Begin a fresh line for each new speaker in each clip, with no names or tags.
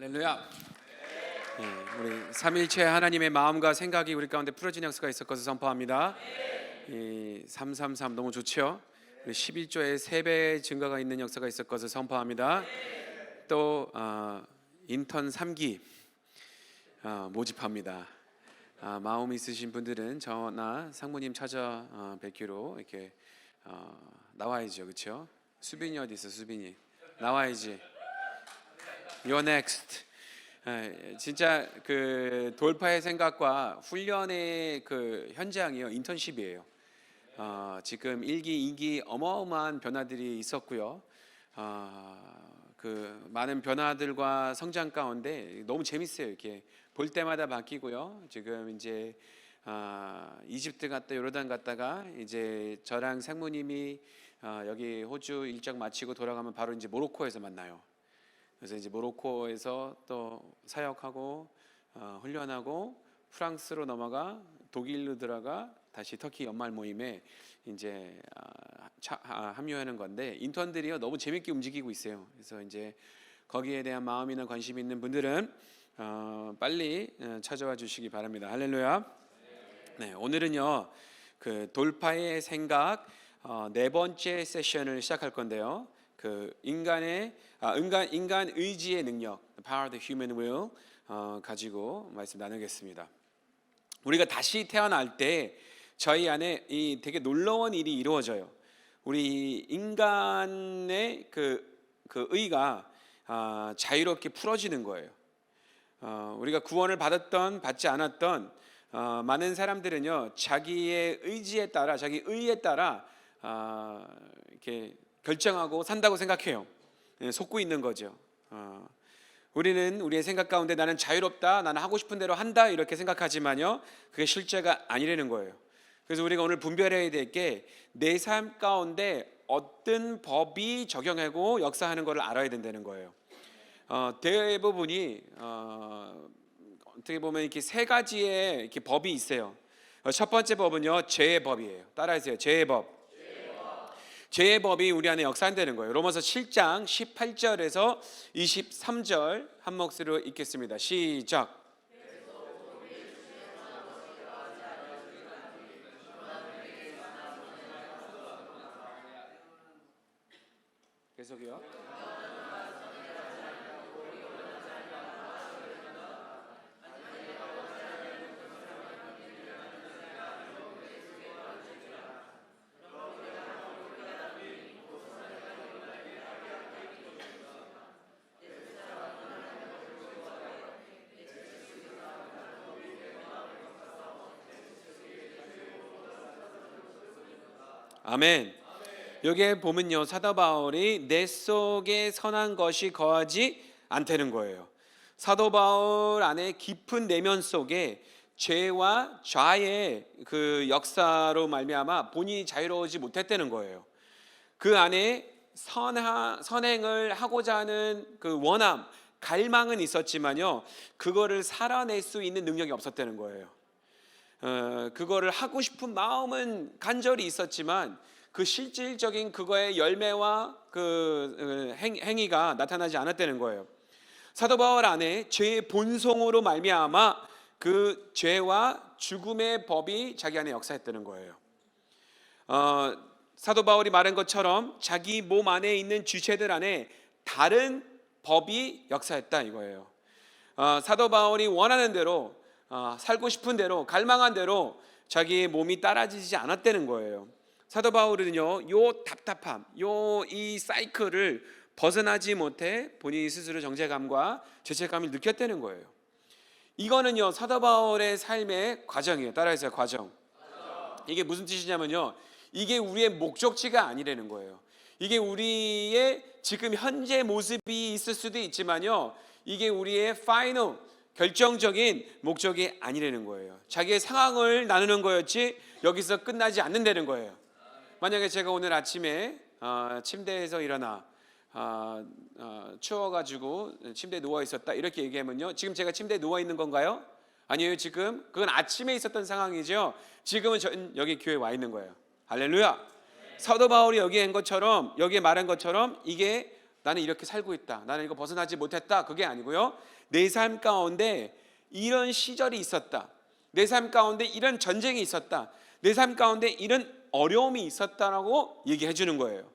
할렐루야. 우리 삼일체 하나님의 마음과 생각이 우리 가운데 풀어진 역사가 있을 것을 선포합니다. 이 333 너무 좋죠. 우리 11조의 3배 증가가 있는 역사가 있을 것을 선포합니다. 또 인턴 3기 모집합니다. 마음 있으신 분들은 저나 상무님 찾아뵙기로 이렇게 나와야죠, 그렇죠? 수빈이 어디 있어? 수빈이 나와야지. You're next. 진짜 그 돌파의 생각과 훈련의 그 현장이요, 인턴십이에요. 지금 1기, 2기 어마어마한 변화들이 있었고요. 그 많은 변화들과 성장 가운데 너무 재밌어요. 이렇게 볼 때마다 바뀌고요. 지금 이제 이집트 갔다 요르단 갔다가 이제 저랑 상무님이 여기 호주 일정 마치고 돌아가면 바로 이제 모로코에서 만나요. 그래서 이제 모로코에서 또 사역하고 훈련하고 프랑스로 넘어가 독일로 들어가 다시 터키 연말 모임에 이제 합류하는 건데, 인턴들이요 너무 재밌게 움직이고 있어요. 그래서 이제 거기에 대한 마음이나 관심 있는 분들은 빨리 찾아와 주시기 바랍니다. 할렐루야. 네, 오늘은요 그 돌파의 생각 4번째 세션을 시작할 건데요. 그 인간 의지의 능력, the power of the human will 가지고 말씀 나누겠습니다. 우리가 다시 태어날 때 저희 안에 이 되게 놀라운 일이 이루어져요. 우리 인간의 그 의가 자유롭게 풀어지는 거예요. 우리가 구원을 받지 않았던 많은 사람들은요 자기의 의지에 따라, 자기 의에 따라 이렇게 결정하고 산다고 생각해요. 속고 있는 거죠. 우리는 우리의 생각 가운데 나는 자유롭다, 나는 하고 싶은 대로 한다 이렇게 생각하지만요 그게 실제가 아니라는 거예요. 그래서 우리가 오늘 분별해야 될 게 내 삶 가운데 어떤 법이 적용하고 역사하는 것을 알아야 된다는 거예요. 대부분이 어떻게 보면 이렇게 3가지의 이렇게 법이 있어요. 첫 번째 법은요 죄의 법이에요. 따라하세요. 죄의 법. 죄의 법이 우리 안에 역사한다는 거예요. 로마서 7장 18절에서 23절 한 목소리로 읽겠습니다. 시작. 계속이요. 아멘. 여기에 보면요 사도 바울이 내 속에 선한 것이 거하지 않다는 거예요. 사도 바울 안에 깊은 내면 속에 죄와 좌의 그 역사로 말미암아 본인이 자유로우지 못했다는 거예요. 그 안에 선행을 하고자 하는 그 원함, 갈망은 있었지만요 그거를 살아낼 수 있는 능력이 없었다는 거예요. 그거를 하고 싶은 마음은 간절히 있었지만 그 실질적인 그거의 열매와 그 행위가 나타나지 않았다는 거예요. 사도 바울 안에 죄의 본성으로 말미암아 그 죄와 죽음의 법이 자기 안에 역사했다는 거예요. 사도 바울이 말한 것처럼 자기 몸 안에 있는 주체들 안에 다른 법이 역사했다 이거예요. 사도 바울이 원하는 대로 살고 싶은 대로 갈망한 대로 자기의 몸이 따라지지 않았다는 거예요. 사도 바울은요 요 답답함, 이 사이클을 벗어나지 못해 본인이 스스로 정죄감과 죄책감을 느꼈다는 거예요. 이거는요 사도 바울의 삶의 과정이에요. 따라해서요. 과정. 이게 무슨 뜻이냐면요 이게 우리의 목적지가 아니라는 거예요. 이게 우리의 지금 현재 모습이 있을 수도 있지만요 이게 우리의 파이널 결정적인 목적이 아니라는 거예요. 자기의 상황을 나누는 거였지 여기서 끝나지 않는다는 거예요. 만약에 제가 오늘 아침에 침대에서 일어나 추워가지고 침대에 누워 있었다 이렇게 얘기하면요 지금 제가 침대에 누워 있는 건가요? 아니에요. 지금 그건 아침에 있었던 상황이죠. 지금은 전 여기 교회에 와 있는 거예요. 할렐루야. 사도 바울이 여기에 말한 것처럼 이게 나는 이렇게 살고 있다, 나는 이거 벗어나지 못했다, 그게 아니고요. 내 삶 가운데 이런 시절이 있었다, 내 삶 가운데 이런 전쟁이 있었다, 내 삶 가운데 이런 어려움이 있었다라고 얘기해 주는 거예요.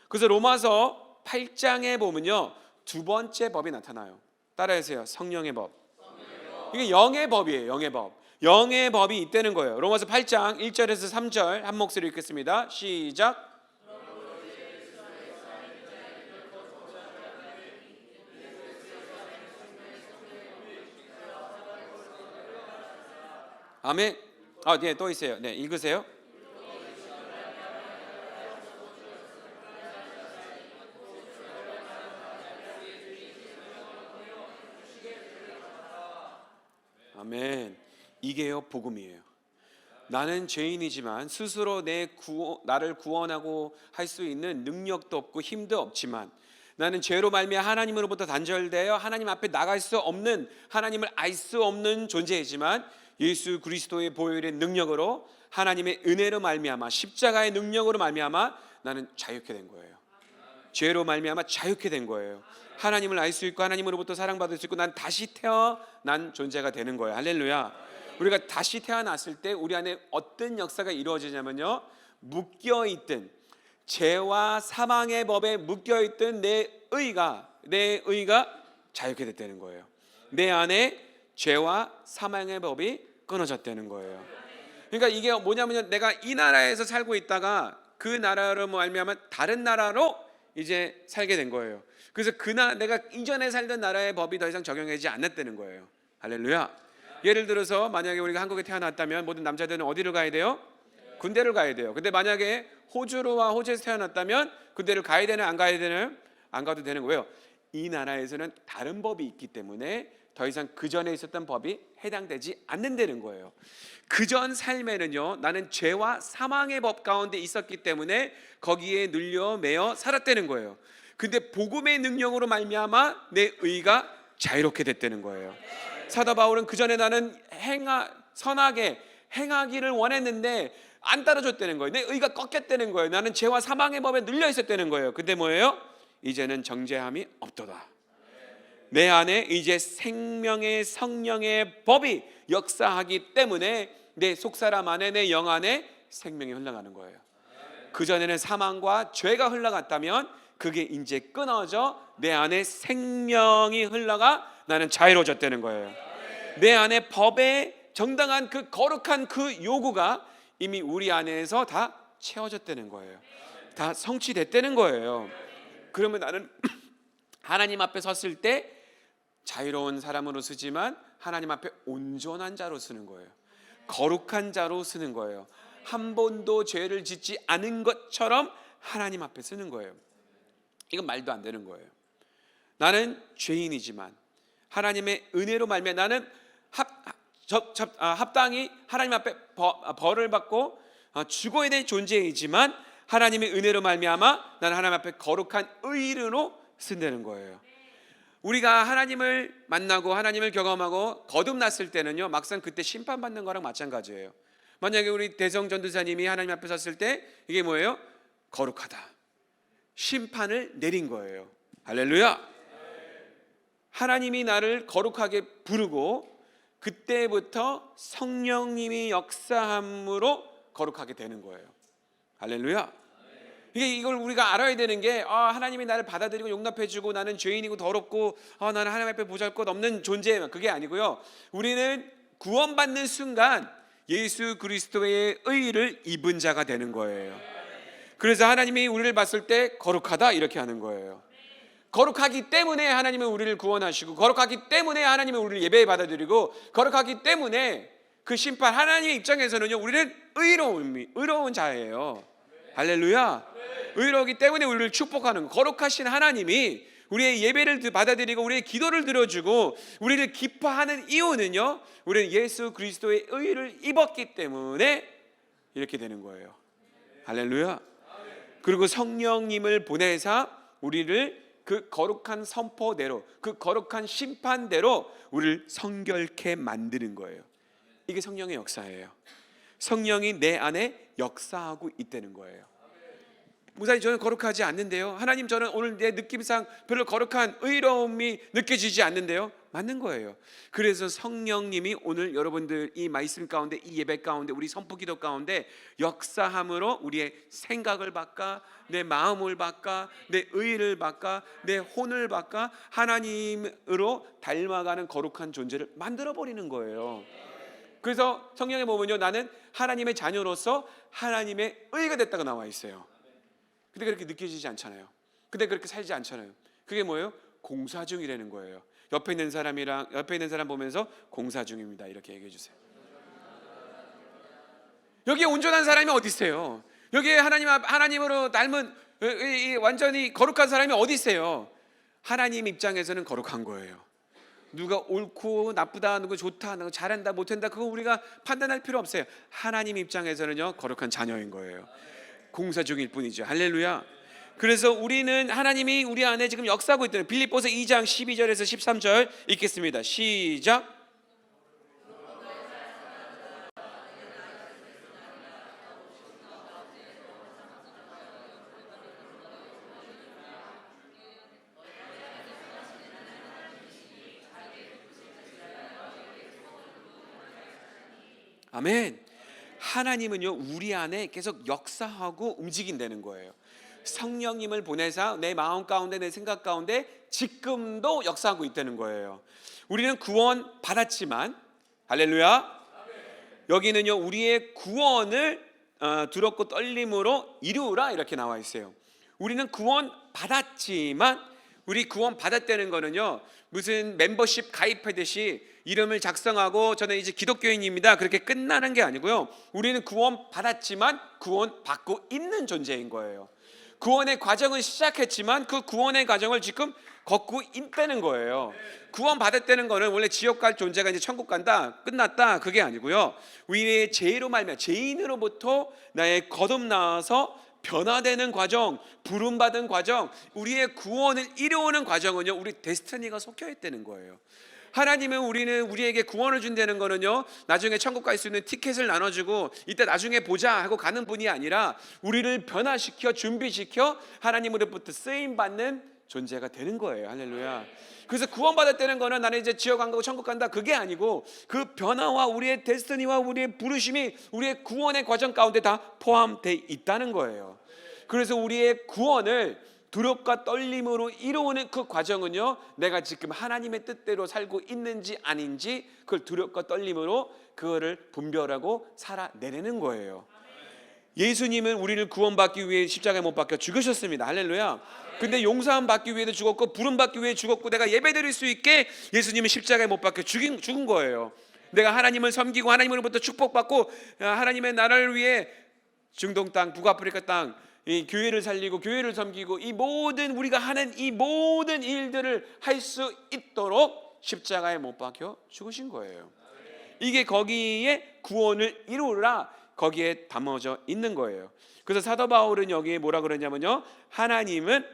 그래서 로마서 8장에 보면요, 두 번째 법이 나타나요. 따라하세요. 성령의 법. 이게 영의 법이에요. 영의 법. 영의 법이 있다는 거예요. 로마서 8장 1절에서 3절 한 목소리 읽겠습니다. 시작. 아멘. 네, 또 있어요. 네, 읽으세요. 아멘. 이게요, 복음이에요. 나는 죄인이지만 스스로 나를 구원하고 할 수 있는 능력도 없고 힘도 없지만, 나는 죄로 말미암아 하나님으로부터 단절되어 하나님 앞에 나갈 수 없는, 하나님을 알 수 없는 존재이지만 예수 그리스도의 보혈의 능력으로, 하나님의 은혜로 말미암아, 십자가의 능력으로 말미암아 나는 자유케 된 거예요. 죄로 말미암아 자유케 된 거예요. 하나님을 알 수 있고 하나님으로부터 사랑받을 수 있고, 난 다시 태어난 존재가 되는 거예요. 할렐루야. 우리가 다시 태어났을 때 우리 안에 어떤 역사가 이루어지냐면요, 묶여있던 죄와 사망의 법에 묶여있던 내 의가 자유케 됐다는 거예요. 내 안에 죄와 사망의 법이 끊어졌다는 거예요. 그러니까 이게 뭐냐면, 내가 이 나라에서 살고 있다가 그 나라로 말미암아 다른 나라로 이제 살게 된 거예요. 그래서 내가 이전에 살던 나라의 법이 더 이상 적용하지 않았다는 거예요. 할렐루야. 예를 들어서 만약에 우리가 한국에 태어났다면 모든 남자들은 어디를 가야 돼요? 군대를 가야 돼요. 근데 만약에 호주에서 태어났다면 군대를 가야 되는, 안 가야 되는? 안 가도 되는 거예요. 이 나라에서는 다른 법이 있기 때문에 더 이상 그 전에 있었던 법이 해당되지 않는다는 거예요. 그전 삶에는요, 나는 죄와 사망의 법 가운데 있었기 때문에 거기에 눌려 매어 살았다는 거예요. 근데 복음의 능력으로 말미암아 내 의가 자유롭게 됐다는 거예요. 사도 바울은 그 전에 나는 선하게 행하기를 원했는데 안 따라줬다는 거예요. 내 의가 꺾였다는 거예요. 나는 죄와 사망의 법에 눌려 있었다는 거예요. 근데 뭐예요? 이제는 정죄함이 없도다. 내 안에 이제 생명의 성령의 법이 역사하기 때문에 내 속사람 안에, 내 영 안에 생명이 흘러가는 거예요. 그전에는 사망과 죄가 흘러갔다면 그게 이제 끊어져 내 안에 생명이 흘러가 나는 자유로워졌다는 거예요. 내 안에 법의 정당한 그 거룩한 그 요구가 이미 우리 안에서 다 채워졌다는 거예요. 다 성취됐다는 거예요. 그러면 나는 하나님 앞에 섰을 때 자유로운 사람으로 쓰지만 하나님 앞에 온전한 자로 쓰는 거예요. 거룩한 자로 쓰는 거예요. 한 번도 죄를 짓지 않은 것처럼 하나님 앞에 쓰는 거예요. 이건 말도 안 되는 거예요. 나는 죄인이지만 하나님의 은혜로 말미암아 나는 합당히 하나님 앞에 벌을 받고 죽어야 될 존재이지만 하나님의 은혜로 말미암아 나는 하나님 앞에 거룩한 의인으로 쓴다는 거예요. 우리가 하나님을 만나고 하나님을 경험하고 거듭났을 때는요, 막상 그때 심판받는 거랑 마찬가지예요. 만약에 우리 대성전도사님이 하나님 앞에 섰을 때 이게 뭐예요? 거룩하다, 심판을 내린 거예요. 할렐루야. 하나님이 나를 거룩하게 부르고 그때부터 성령님이 역사함으로 거룩하게 되는 거예요. 할렐루야. 이걸 우리가 알아야 되는 게, 하나님이 나를 받아들이고 용납해주고 나는 죄인이고 더럽고 나는 하나님 앞에 보잘것없는 존재, 그게 아니고요. 우리는 구원받는 순간 예수 그리스도의 의를 입은 자가 되는 거예요. 그래서 하나님이 우리를 봤을 때 거룩하다 이렇게 하는 거예요. 거룩하기 때문에 하나님은 우리를 구원하시고, 거룩하기 때문에 하나님은 우리를 예배에 받아들이고, 거룩하기 때문에 그 심판, 하나님의 입장에서는요, 우리는 의로운 자예요. 할렐루야. 의로우기 때문에 우리를 축복하는, 거룩하신 하나님이 우리의 예배를 받아들이고 우리의 기도를 들어주고 우리를 기뻐하는 이유는요, 우리는 예수 그리스도의 의를 입었기 때문에 이렇게 되는 거예요. 할렐루야. 그리고 성령님을 보내사 우리를 그 거룩한 선포대로, 그 거룩한 심판대로 우리를 성결케 만드는 거예요. 이게 성령의 역사예요. 성령이 내 안에 역사하고 있다는 거예요. 목사님 저는 거룩하지 않는데요. 하나님 저는 오늘 내 느낌상 별로 거룩한 의로움이 느껴지지 않는데요. 맞는 거예요. 그래서 성령님이 오늘 여러분들 이 말씀 가운데, 이 예배 가운데, 우리 선포기도 가운데 역사함으로 우리의 생각을 바꿔, 내 마음을 바꿔, 내 의를 바꿔, 내 혼을 바꿔 하나님으로 닮아가는 거룩한 존재를 만들어버리는 거예요. 그래서 성경에 보면요, 나는 하나님의 자녀로서 하나님의 의가 됐다고 나와 있어요. 근데 그렇게 느껴지지 않잖아요. 근데 그렇게 살지 않잖아요. 그게 뭐예요? 공사 중이라는 거예요. 옆에 있는 사람 보면서 공사 중입니다 이렇게 얘기해 주세요. 여기에 온전한 사람이 어디 있어요? 여기에 하나님으로 닮은 완전히 거룩한 사람이 어디 있어요? 하나님 입장에서는 거룩한 거예요. 누가 옳고 나쁘다, 누가 좋다, 누가 잘한다 못한다, 그거 우리가 판단할 필요 없어요. 하나님 입장에서는요 거룩한 자녀인 거예요. 공사 중일 뿐이죠. 할렐루야. 그래서 우리는 하나님이 우리 안에 지금 역사하고 있다는, 빌립보서 2장 12절에서 13절 읽겠습니다. 시작. 아멘. 하나님은요 우리 안에 계속 역사하고 움직인다는 거예요. 성령님을 보내사 내 마음 가운데, 내 생각 가운데 지금도 역사하고 있다는 거예요. 우리는 구원 받았지만, 할렐루야, 여기는요 우리의 구원을 두렵고 떨림으로 이루라 이렇게 나와 있어요. 우리는 구원 받았지만, 우리 구원 받았다는 거는요 무슨 멤버십 가입하듯이 이름을 작성하고 저는 이제 기독교인입니다 그렇게 끝나는 게 아니고요, 우리는 구원 받았지만 구원 받고 있는 존재인 거예요. 구원의 과정은 시작했지만 그 구원의 과정을 지금 걷고 있다는 거예요. 구원 받았다는 거는 원래 지옥 갈 존재가 이제 천국 간다, 끝났다, 그게 아니고요, 우리의 죄로 말미암아 죄인으로부터 나의 거듭나서 변화되는 과정, 부름받은 과정, 우리의 구원을 이루어오는 과정은요 우리 데스티니가 속혀 있다는 거예요. 하나님은 우리에게 구원을 준다는 거는요 나중에 천국 갈 수 있는 티켓을 나눠주고 이때 나중에 보자 하고 가는 분이 아니라 우리를 변화시켜 준비시켜 하나님으로부터 쓰임받는 존재가 되는 거예요. 할렐루야. 그래서 구원받았다는 거는 나는 이제 지옥 안 가고 천국 간다, 그게 아니고 그 변화와 우리의 데스티니와 우리의 부르심이 우리의 구원의 과정 가운데 다 포함되어 있다는 거예요. 그래서 우리의 구원을 두렵과 떨림으로 이루어오는 그 과정은요 내가 지금 하나님의 뜻대로 살고 있는지 아닌지 그걸 두렵과 떨림으로 그거를 분별하고 살아내는 거예요. 예수님은 우리를 구원받기 위해 십자가에 못 박혀 죽으셨습니다. 할렐루야. 근데 용서함 받기 위해도 죽었고 부름 받기 위해 죽었고 내가 예배드릴 수 있게 예수님은 십자가에 못 박혀 죽은 거예요. 내가 하나님을 섬기고 하나님으로부터 축복받고 하나님의 나라를 위해 중동 땅, 북아프리카 땅, 이 교회를 살리고 교회를 섬기고 이 모든 우리가 하는 이 모든 일들을 할 수 있도록 십자가에 못 박혀 죽으신 거예요. 이게 거기에 구원을 이루라, 거기에 담아져 있는 거예요. 그래서 사도 바울은 여기에 뭐라 그러냐면요, 하나님은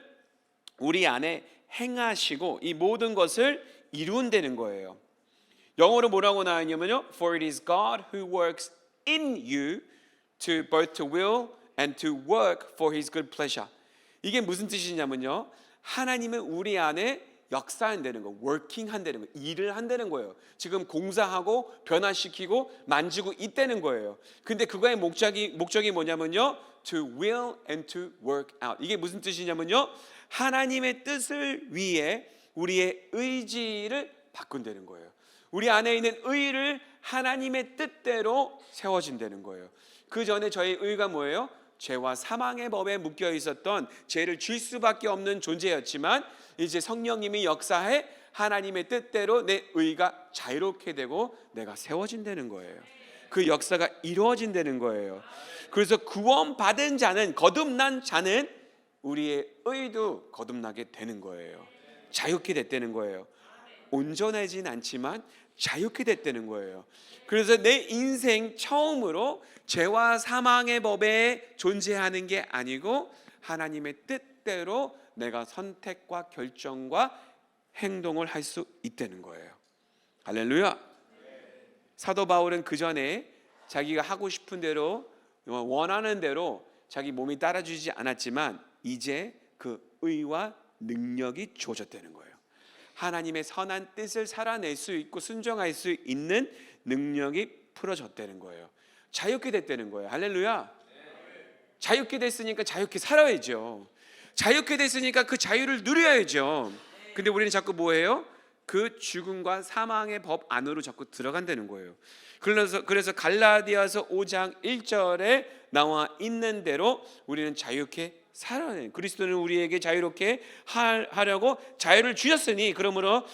우리 안에 행하시고 이 모든 것을 이룬다는 거예요. 영어로 뭐라고 나왔냐면요, For it is God who works in you to both to will and to work for His good pleasure. 이게 무슨 뜻이냐면요, 하나님은 우리 안에 역사한다는 거, working 한다는 거, 일을 한다는 거예요. 지금 공사하고 변화시키고 만지고 있다는 거예요. 근데 그거의 목적이 뭐냐면요, to will and to work out. 이게 무슨 뜻이냐면요, 하나님의 뜻을 위해 우리의 의지를 바꾼다는 거예요. 우리 안에 있는 의를 하나님의 뜻대로 세워진다는 거예요. 그 전에 저희 의가 뭐예요? 죄와 사망의 법에 묶여 있었던, 죄를 질 수밖에 없는 존재였지만 이제 성령님이 역사해 하나님의 뜻대로 내 의가 자유롭게 되고 내가 세워진다는 거예요. 그 역사가 이루어진다는 거예요. 그래서 구원받은 자는, 거듭난 자는 우리의 의도 거듭나게 되는 거예요. 자유케 됐다는 거예요. 온전하진 않지만 자유케 됐다는 거예요. 그래서 내 인생 처음으로 죄와 사망의 법에 존재하는 게 아니고 하나님의 뜻대로 내가 선택과 결정과 행동을 할 수 있다는 거예요. 할렐루야. 사도 바울은 그 전에 자기가 하고 싶은 대로, 원하는 대로 자기 몸이 따라주지 않았지만 이제 그 의와 능력이 주어졌다는 거예요. 하나님의 선한 뜻을 살아낼 수 있고 순종할 수 있는 능력이 풀어졌다는 거예요. 자유케 됐다는 거예요. 할렐루야. 자유케 됐으니까 자유케 살아야죠. 자유케 됐으니까 그 자유를 누려야죠. 근데 우리는 자꾸 뭐예요? 그 죽음과 사망의 법 안으로 자꾸 들어간다는 거예요. 그래서 갈라디아서 5장 1절에 나와 있는 대로 우리는 자유케 살아내. 그리스도는 우리에게 자유롭게 하려고 자유를 주셨으니 그러므로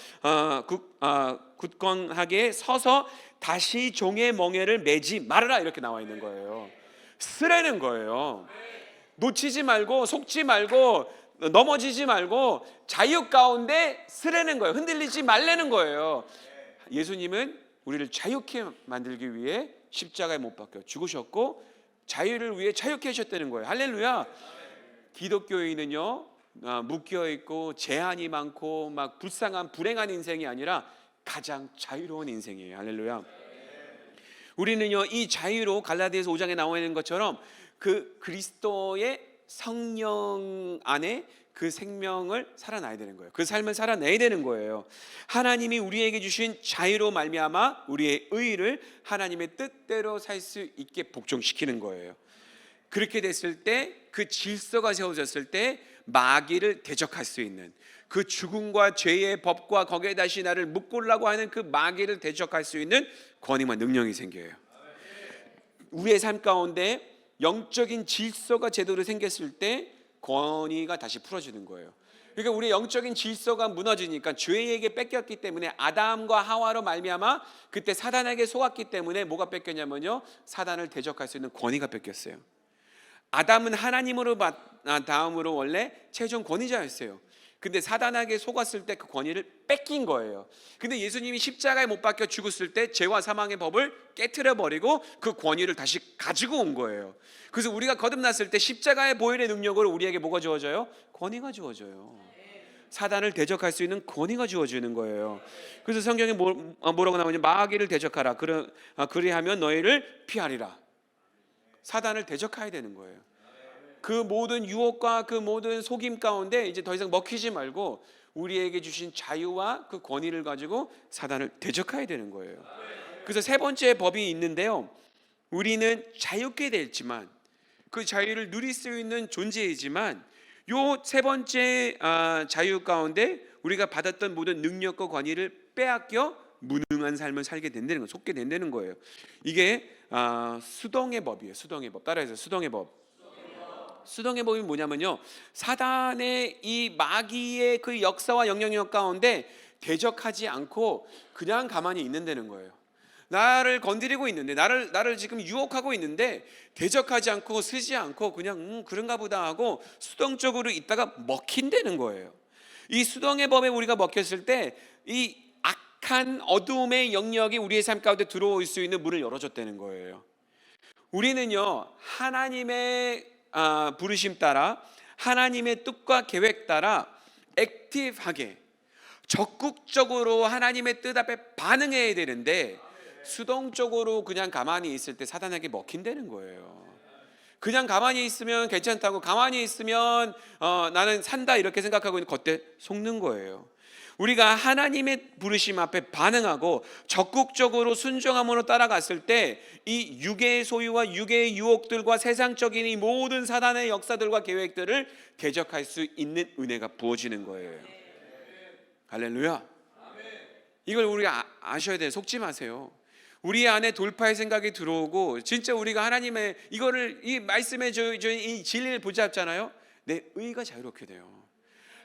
굳건하게 서서 다시 종의 멍에를 매지 말아라 이렇게 나와 있는 거예요. 쓰라는 거예요. 놓치지 말고 속지 말고 넘어지지 말고 자유 가운데 쓰라는 거예요. 흔들리지 말라는 거예요. 예수님은 우리를 자유케 만들기 위해 십자가에 못 박혀 죽으셨고 자유를 위해 자유케 하셨다는 거예요. 할렐루야. 기독교인은요 묶여있고 제한이 많고 막 불쌍한 불행한 인생이 아니라 가장 자유로운 인생이에요. 할렐루야. 우리는요 이 자유로 갈라디아서 5장에 나와 있는 것처럼 그 그리스도의 성령 안에 그 생명을 살아나야 되는 거예요. 그 삶을 살아내야 되는 거예요. 하나님이 우리에게 주신 자유로 말미암아 우리의 의를 하나님의 뜻대로 살 수 있게 복종시키는 거예요. 그렇게 됐을 때 그 질서가 세워졌을 때 마귀를 대적할 수 있는 그 죽음과 죄의 법과 거기에 다시 나를 묶으려고 하는 그 마귀를 대적할 수 있는 권위와 능력이 생겨요. 우리의 삶 가운데 영적인 질서가 제대로 생겼을 때 권위가 다시 풀어지는 거예요. 그러니까 우리의 영적인 질서가 무너지니까 죄에게 뺏겼기 때문에 아담과 하와로 말미암아 그때 사단에게 속았기 때문에 뭐가 뺏겼냐면요 사단을 대적할 수 있는 권위가 뺏겼어요. 아담은 하나님으로 다음으로 원래 최종 권위자였어요. 근데 사단에게 속았을 때 그 권위를 뺏긴 거예요. 근데 예수님이 십자가에 못 박혀 죽었을 때 죄와 사망의 법을 깨트려 버리고 그 권위를 다시 가지고 온 거예요. 그래서 우리가 거듭났을 때 십자가의 보혈의 능력으로 우리에게 뭐가 주어져요? 권위가 주어져요. 사단을 대적할 수 있는 권위가 주어지는 거예요. 그래서 성경에 뭐라고 나오냐? 마귀를 대적하라. 그리하면 너희를 피하리라. 사단을 대적해야 되는 거예요. 그 모든 유혹과 그 모든 속임 가운데 이제 더 이상 먹히지 말고 우리에게 주신 자유와 그 권위를 가지고 사단을 대적해야 되는 거예요. 그래서 세 번째 법이 있는데요. 우리는 자유케 됐지만 그 자유를 누릴 수 있는 존재이지만 요 세 번째 자유 가운데 우리가 받았던 모든 능력과 권위를 빼앗겨 무능한 삶을 살게 된다는 거, 속게 된다는 거예요. 이게 수동의 법이에요. 수동의 법. 따라해서 수동의 법. 수동의 법이 뭐냐면요 사단의 이 마귀의 그 역사와 영향력 가운데 대적하지 않고 그냥 가만히 있는다는 거예요. 나를 건드리고 있는데 나를 지금 유혹하고 있는데 대적하지 않고 쓰지 않고 그냥 그런가 보다 하고 수동적으로 있다가 먹힌다는 거예요. 이 수동의 법에 우리가 먹혔을 때 이 악한 어두움의 영역이 우리의 삶 가운데 들어올 수 있는 문을 열어줬다는 거예요. 우리는요 하나님의 부르심 따라 하나님의 뜻과 계획 따라 액티브하게 적극적으로 하나님의 뜻 앞에 반응해야 되는데 수동적으로 그냥 가만히 있을 때 사단에게 먹힌다는 거예요. 그냥 가만히 있으면 괜찮다고 가만히 있으면 나는 산다 이렇게 생각하고 있는 겉에 속는 거예요. 우리가 하나님의 부르심 앞에 반응하고 적극적으로 순종함으로 따라갔을 때 이 육의 소유와 육의 유혹들과 세상적인 이 모든 사단의 역사들과 계획들을 대적할 수 있는 은혜가 부어지는 거예요. 할렐루야. 이걸 우리가 아셔야 돼요. 속지 마세요. 우리 안에 돌파의 생각이 들어오고 진짜 우리가 하나님의 이 말씀의 이 진리를 붙잡잖아요. 내 의가 자유롭게 돼요.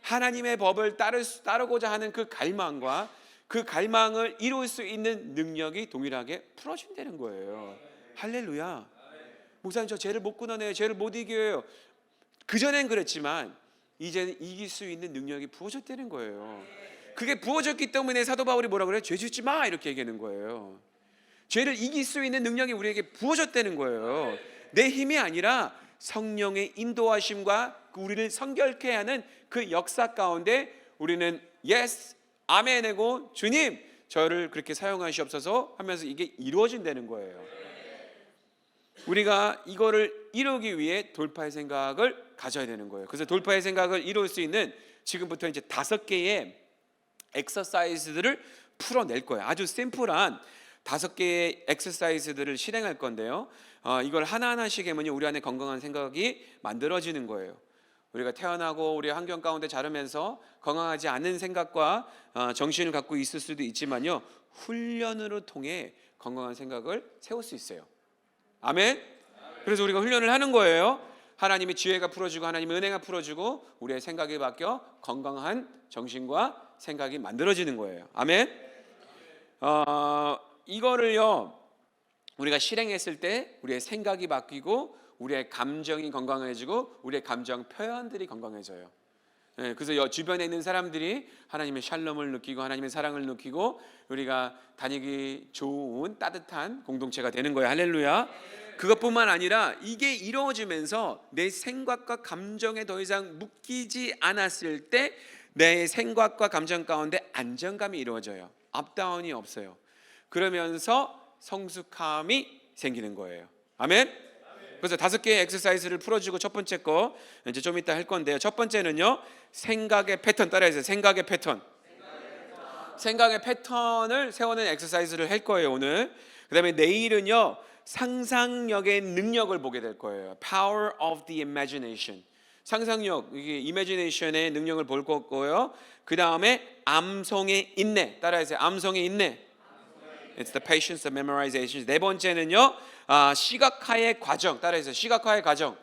하나님의 법을 따르고자 하는 그 갈망과 그 갈망을 이룰 수 있는 능력이 동일하게 풀어진다는 거예요. 할렐루야. 목사님 저 죄를 못 끊어내요. 죄를 못 이겨요. 그전엔 그랬지만 이제는 이길 수 있는 능력이 부어졌다는 거예요. 그게 부어졌기 때문에 사도 바울이 뭐라 그래요? 죄 짓지 마 이렇게 얘기하는 거예요. 죄를 이길 수 있는 능력이 우리에게 부어졌다는 거예요. 내 힘이 아니라 성령의 인도하심과 우리를 성결케 하는 그 역사 가운데 우리는 예스 아멘이고 주님 저를 그렇게 사용하시옵소서 하면서 이게 이루어진다는 거예요. 우리가 이거를 이루기 위해 돌파의 생각을 가져야 되는 거예요. 그래서 돌파의 생각을 이룰 수 있는 지금부터 이제 5개의 엑서사이즈들을 풀어낼 거예요. 아주 심플한 5개의 엑서사이즈들을 실행할 건데요. 이걸 하나하나씩 하면요, 우리 안에 건강한 생각이 만들어지는 거예요. 우리가 태어나고 우리 환경 가운데 자라면서 건강하지 않은 생각과 정신을 갖고 있을 수도 있지만요, 훈련으로 통해 건강한 생각을 세울 수 있어요. 아멘. 그래서 우리가 훈련을 하는 거예요. 하나님의 지혜가 풀어주고 하나님의 은혜가 풀어주고 우리의 생각이 바뀌어 건강한 정신과 생각이 만들어지는 거예요. 아멘. 이거를요, 우리가 실행했을 때 우리의 생각이 바뀌고 우리의 감정이 건강해지고 우리의 감정 표현들이 건강해져요. 그래서 주변에 있는 사람들이 하나님의 샬롬을 느끼고 하나님의 사랑을 느끼고 우리가 다니기 좋은 따뜻한 공동체가 되는 거예요. 할렐루야. 그것뿐만 아니라 이게 이루어지면서 내 생각과 감정에 더 이상 묶이지 않았을 때 내 생각과 감정 가운데 안정감이 이루어져요. 업다운이 없어요. 그러면서 성숙함이 생기는 거예요. 아멘. 그래서 5개의 엑서사이즈를 풀어주고 첫 번째 거 이제 좀 이따 할 건데요. 첫 번째는요, 생각의 패턴. 따라해주세요. 생각의 패턴. 생각의 패턴을 세우는 엑서사이즈를 할 거예요, 오늘. 그 다음에 내일은요, 상상력의 능력을 보게 될 거예요. Power of the imagination. 상상력, 이게 imagination의 능력을 볼 거고요. 그 다음에 암송의 인내. 따라해주세요. 암송의 인내. It's the patience of memorization. 네 번째는요, 시각화의 과정. 따라해서 시각화의 과정.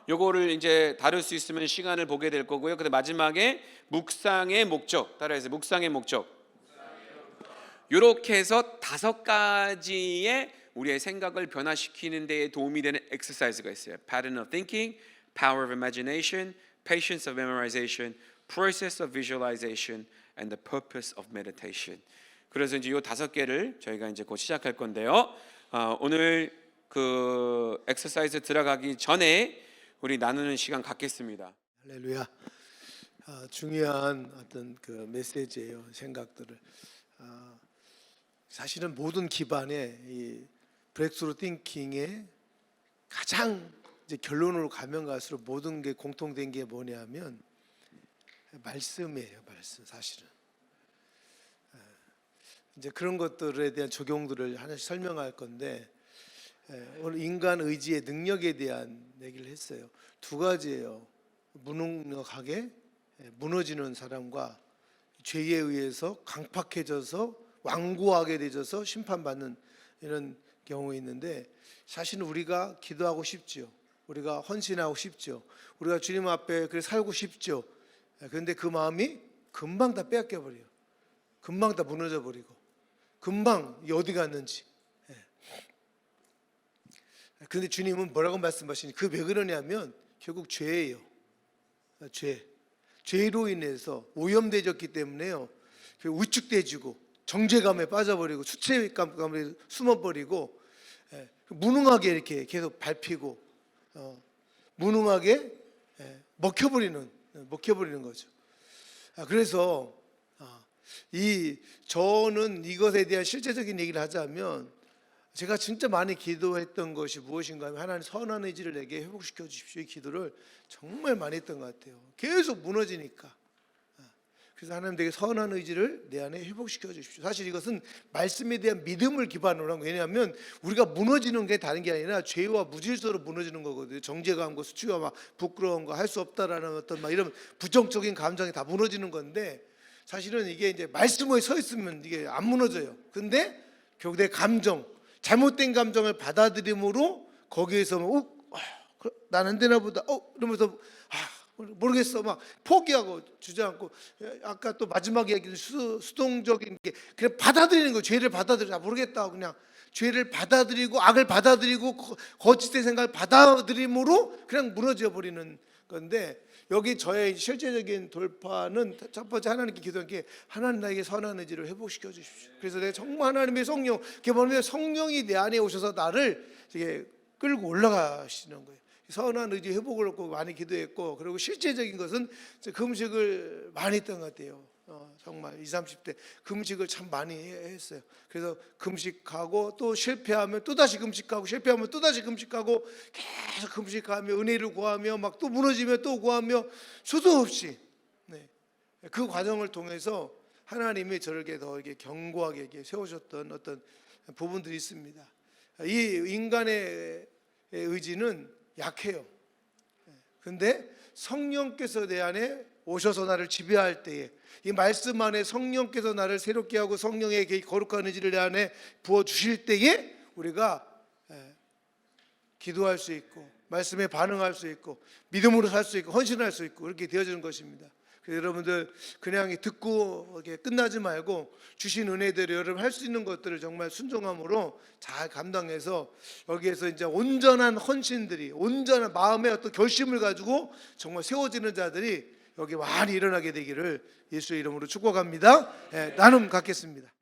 요거를 이제 다룰 수 있으면 시간을 보게 될 거고요. 근데 마지막에 묵상의 목적. 따라해서 묵상의 목적. 요렇게 해서 5가지의 우리의 생각을 변화시키는 데에 도움이 되는 엑서사이즈가 있어요. Pattern of thinking, power of imagination, patience of memorization, process of visualization, and the purpose of meditation. 그래서 이제 요 5개를 저희가 이제 곧 시작할 건데요. 오늘 그 엑서사이즈 들어가기 전에 우리 나누는 시간 갖겠습니다.
할렐루야. 중요한 어떤 그 메시지예요. 생각들을. 사실은 모든 기반에 이 브레이크스루 띵킹의 가장 이제 결론으로 가면 갈수록 모든 게 공통된 게 뭐냐면 말씀이에요. 말씀. 사실은. 이제 그런 것들에 대한 적용들을 하나씩 설명할 건데, 오늘 인간 의지의 능력에 대한 얘기를 했어요. 2가지예요. 무능력하게 무너지는 사람과 죄에 의해서 강팍해져서 완고하게 되져서 심판받는 이런 경우가 있는데, 사실은 우리가 기도하고 싶죠. 우리가 헌신하고 싶죠. 우리가 주님 앞에 그래 살고 싶죠. 그런데 그 마음이 금방 다 빼앗겨 버려요. 금방 다 무너져 버리고, 금방 어디 갔는지. 그런데 주님은 뭐라고 말씀하시니? 그 왜 그러냐면 결국 죄예요. 죄로 인해서 오염되졌기 때문에요, 우측대지고 정죄감에 빠져버리고 수치감에 숨어버리고, 무능하게 이렇게 계속 밟히고 무능하게 먹혀버리는 거죠. 그래서 저는 이것에 대한 실제적인 얘기를 하자면, 제가 진짜 많이 기도했던 것이 무엇인가 하면, 하나님 선한 의지를 내게 회복시켜 주십시오. 이 기도를 정말 많이 했던 것 같아요. 계속 무너지니까. 그래서 하나님, 내게 선한 의지를 내 안에 회복시켜 주십시오. 사실 이것은 말씀에 대한 믿음을 기반으로 한 거예요. 왜냐하면 우리가 무너지는 게 다른 게 아니라 죄와 무질서로 무너지는 거거든요. 정죄감과 수치와 부끄러움과 할 수 없다라는 어떤 이런 부정적인 감정이 다 무너지는 건데, 사실은 이게 이제 말씀에 서 있으면 이게 안 무너져요. 근데 결국 내 감정, 잘못된 감정을 받아들임으로 거기에서 난 안 되나 보다 이러면서 모르겠어 막 포기하고 주저앉고, 아까 또 마지막 얘기는 수동적인 게 그냥 받아들이는 거예요. 죄를 받아들여. 모르겠다 그냥 죄를 받아들이고 악을 받아들이고 거짓된 생각을 받아들임으로 그냥 무너져 버리는 건데, 여기 저의 실제적인 돌파는 첫 번째 하나님께 기도한 게, 하나님 나에게 선한 의지를 회복시켜 주십시오. 그래서 내가 정말 하나님의 성령, 성령이 내 안에 오셔서 나를 이렇게 끌고 올라가시는 거예요. 선한 의지 회복을 많이 기도했고, 그리고 실제적인 것은 금식을 많이 했던 것 같아요. 정말 20, 30대 금식을 참 많이 했어요. 그래서 금식하고 또 실패하면 또 다시 금식하고 실패하면 또 다시 금식하고 계속 금식하며 은혜를 구하며 막 또 무너지면 또 구하며 수도 없이 네. 그 과정을 통해서 하나님이 저에게 더 이렇게 견고하게 이렇게 세우셨던 어떤 부분들이 있습니다. 이 인간의 의지는 약해요. 근데 성령께서 내 안에 오셔서 나를 지배할 때에 이 말씀 안에 성령께서 나를 새롭게 하고 성령의 거룩한 의지를 내 안에 부어 주실 때에 우리가 기도할 수 있고 말씀에 반응할 수 있고 믿음으로 살 수 있고 헌신할 수 있고 그렇게 되어지는 것입니다. 그래서 여러분들 그냥 듣고 이렇게 끝나지 말고 주신 은혜대로 여러분 할 수 있는 것들을 정말 순종함으로 잘 감당해서 여기에서 이제 온전한 헌신들이 온전한 마음의 어떤 결심을 가지고 정말 세워지는 자들이 여기 많이 일어나게 되기를 예수의 이름으로 축복합니다. 나눔 갖겠습니다.